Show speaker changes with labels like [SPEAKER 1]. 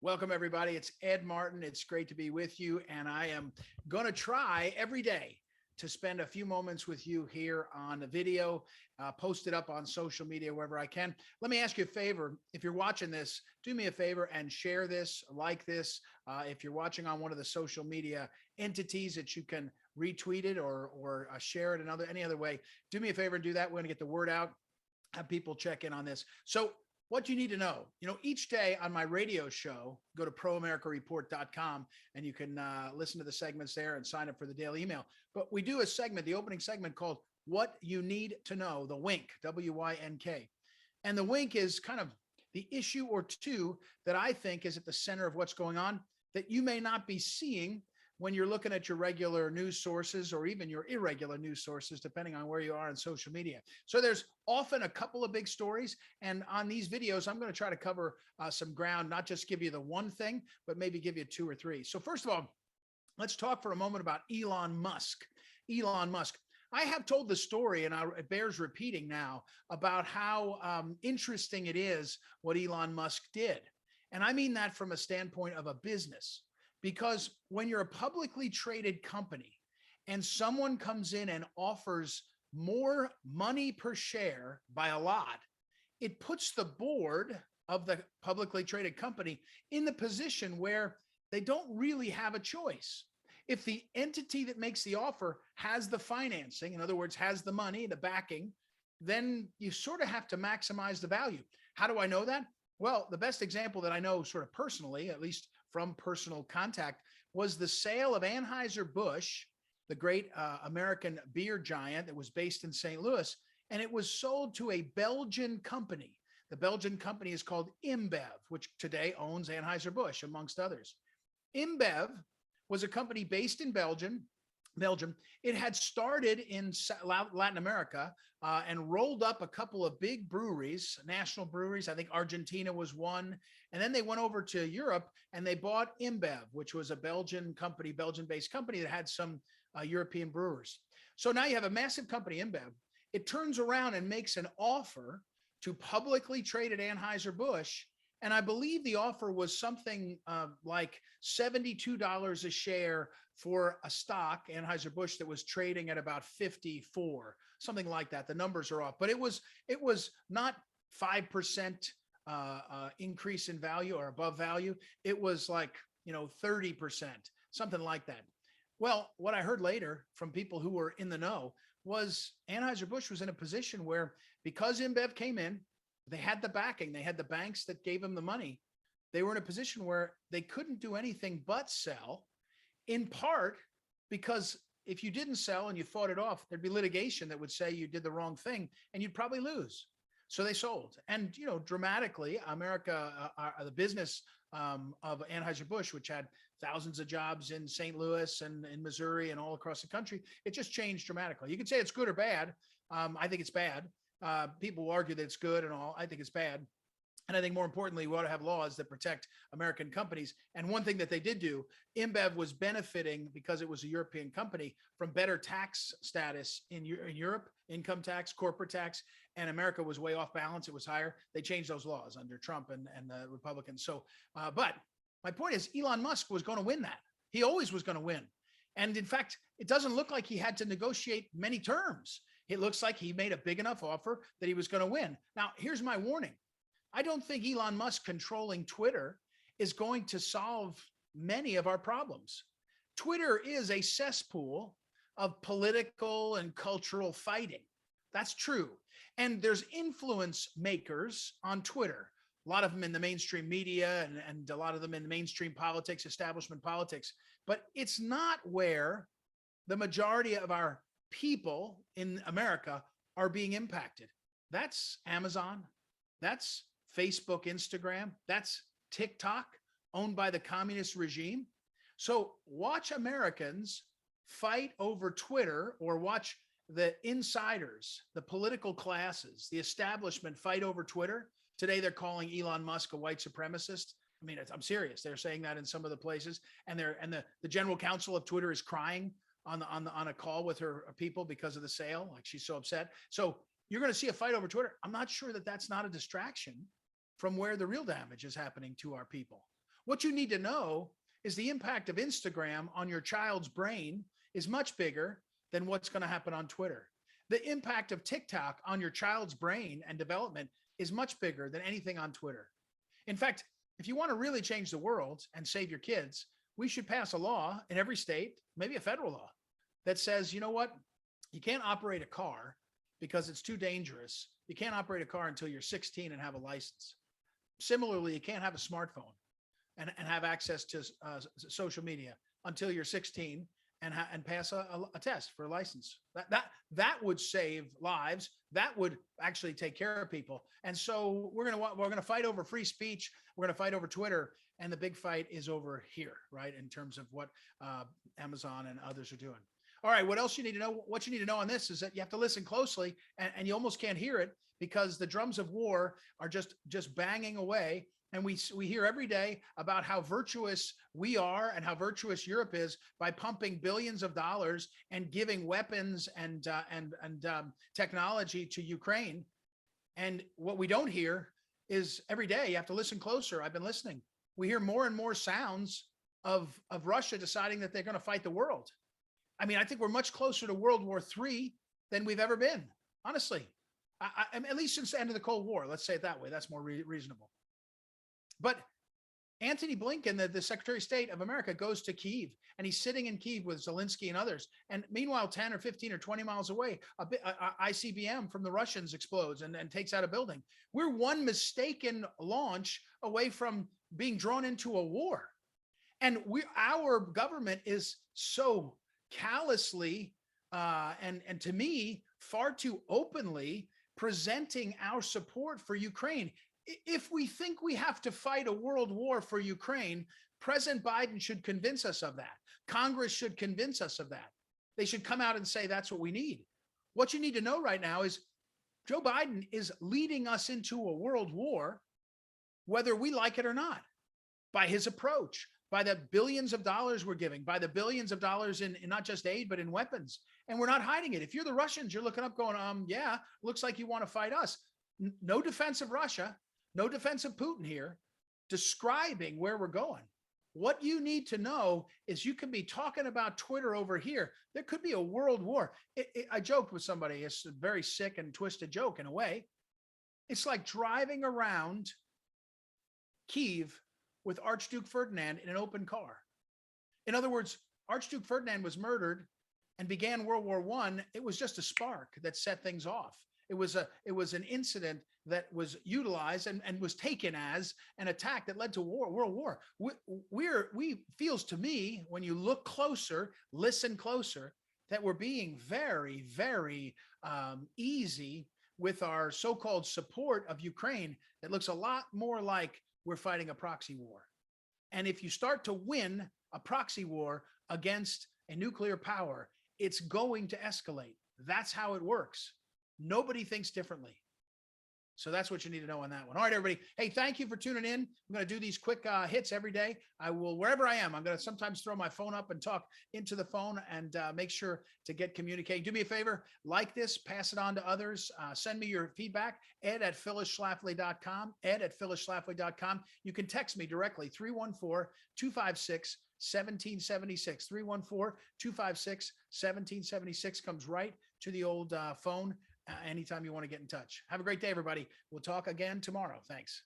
[SPEAKER 1] Welcome, everybody. It's Ed Martin. It's great to be with you. And I am going to try every day to spend a few moments with you here on the video, post it up on social media wherever I can. Let me ask you a favor. If you're watching this, do me a favor and share this, like this. If you're watching on one of the social media entities that you can retweet it or share it any other way, do me a favor and do that. We're going to get the word out, have people check in on this. So what you need to know, each day on my radio show, go to proamericareport.com and you can listen to the segments there and sign up for the daily email. But we do a segment, the opening segment called What You Need to Know, the WINK, WYNK. And the WINK is kind of the issue or two that I think is at the center of what's going on that you may not be seeing when you're looking at your regular news sources or even your irregular news sources, depending on where you are on social media. So there's often a couple of big stories. And on these videos, I'm going to try to cover some ground, not just give you the one thing, but maybe give you two or three. So first of all, let's talk for a moment about Elon Musk. Elon Musk. I have told the story, and it bears repeating now, about how interesting it is what Elon Musk did. And I mean that from a standpoint of a business. Because when you're a publicly traded company and someone comes in and offers more money per share by a lot, it puts the board of the publicly traded company in the position where they don't really have a choice. If the entity that makes the offer has the financing, in other words, has the money, the backing, then you sort of have to maximize the value. How do I know that? Well, the best example that I know sort of personally, at least from personal contact, was the sale of Anheuser-Busch, the great American beer giant that was based in St. Louis, and it was sold to a Belgian company. The Belgian company is called InBev, which today owns Anheuser-Busch, amongst others. InBev was a company based in Belgium. It had started in Latin America and rolled up a couple of big breweries, national breweries. I think Argentina was one. And then they went over to Europe and they bought InBev, which was a Belgian company, Belgian-based company that had some European brewers. So now you have a massive company, InBev. It turns around and makes an offer to publicly traded Anheuser-Busch. And I believe the offer was something like $72 a share for a stock, Anheuser-Busch, that was trading at about 54, something like that. The numbers are off, but it was not 5% increase in value or above value. It was like, 30%, something like that. Well, what I heard later from people who were in the know was Anheuser-Busch was in a position where, because InBev came in, they had the backing, they had the banks that gave them the money. They were in a position where they couldn't do anything but sell, in part because if you didn't sell and you fought it off, there'd be litigation that would say you did the wrong thing and you'd probably lose. So they sold. And, dramatically, the business of Anheuser-Busch, which had thousands of jobs in St. Louis and in Missouri and all across the country, it just changed dramatically. You could say it's good or bad. I think it's bad. People will argue that it's good and all. I think it's bad. And I think more importantly, we ought to have laws that protect American companies. And one thing that they did do, InBev was benefiting, because it was a European company, from better tax status in Europe, income tax, corporate tax, and America was way off balance. It was higher. They changed those laws under Trump and the Republicans. So, but my point is, Elon Musk was going to win that. He always was going to win. And in fact, it doesn't look like he had to negotiate many terms. It looks like he made a big enough offer that he was going to win. Now, here's my warning. I don't think Elon Musk controlling Twitter is going to solve many of our problems. Twitter is a cesspool of political and cultural fighting. That's true. And there's influence makers on Twitter, a lot of them in the mainstream media and a lot of them in the mainstream politics, establishment politics. But it's not where the majority of our people in America are being impacted. That's Amazon. That's Facebook, Instagram. That's TikTok, owned by the communist regime. So watch Americans fight over Twitter, or watch the insiders, the political classes, the establishment fight over Twitter. Today, they're calling Elon Musk a white supremacist. I mean, I'm serious. They're saying that in some of the places, and the general counsel of Twitter is crying on a call with her people because of the sale. Like, she's so upset. So you're going to see a fight over Twitter. I'm not sure that that's not a distraction from where the real damage is happening to our people. What you need to know is the impact of Instagram on your child's brain is much bigger than what's going to happen on Twitter. The impact of TikTok on your child's brain and development is much bigger than anything on Twitter. In fact, if you want to really change the world and save your kids, we should pass a law in every state, maybe a federal law, that says, you know what? You can't operate a car because it's too dangerous. You can't operate a car until you're 16 and have a license. Similarly, you can't have a smartphone and have access to social media until you're 16 and pass a test for a license. That would save lives. That would actually take care of people. And so we're gonna fight over free speech. We're gonna fight over Twitter, and the big fight is over here, right? In terms of what Amazon and others are doing. All right, what else you need to know? What you need to know on this is that you have to listen closely, and you almost can't hear it because the drums of war are just banging away. And we hear every day about how virtuous we are and how virtuous Europe is by pumping billions of dollars and giving weapons and technology to Ukraine. And what we don't hear is every day, you have to listen closer. I've been listening. We hear more and more sounds of Russia deciding that they're going to fight the world. I mean, I think we're much closer to World War III than we've ever been, honestly. At least since the end of the Cold War. Let's say it that way. That's more reasonable. But Antony Blinken, the Secretary of State of America, goes to Kyiv, and he's sitting in Kyiv with Zelensky and others. And meanwhile, 10 or 15 or 20 miles away, a ICBM from the Russians explodes and takes out a building. We're one mistaken launch away from being drawn into a war. And our government is so callously and to me, far too openly presenting our support for Ukraine. If we think we have to fight a world war for Ukraine, President Biden should convince us of that. Congress should convince us of that. They should come out and say that's what we need. What you need to know right now is Joe Biden is leading us into a world war, whether we like it or not, by his approach, by the billions of dollars we're giving, by the billions of dollars in not just aid, but in weapons. And we're not hiding it. If you're the Russians, you're looking up going, yeah, looks like you want to fight us. No defense of Russia. No defense of Putin here, describing where we're going. What you need to know is you can be talking about Twitter over here. There could be a world war. I joked with somebody. It's a very sick and twisted joke in a way. It's like driving around Kyiv with Archduke Ferdinand in an open car. In other words, Archduke Ferdinand was murdered and began World War I. It was just a spark that set things off. It was an incident that was utilized and was taken as an attack that led to world war. We feels to me, when you look closer, listen closer, that we're being very, very easy with our so-called support of Ukraine. That looks a lot more like we're fighting a proxy war. And if you start to win a proxy war against a nuclear power, it's going to escalate. That's how it works. Nobody thinks differently. So that's what you need to know on that one. All right, everybody. Hey, thank you for tuning in. I'm going to do these quick hits every day. I will, wherever I am, I'm going to sometimes throw my phone up and talk into the phone and make sure to get communicating. Do me a favor, like this, pass it on to others. Send me your feedback, ed@phyllisschlafly.com, ed@phyllisschlafly.com. You can text me directly, 314-256-1776. 314-256-1776 comes right to the old phone. Anytime you want to get in touch. Have a great day, everybody. We'll talk again tomorrow. Thanks.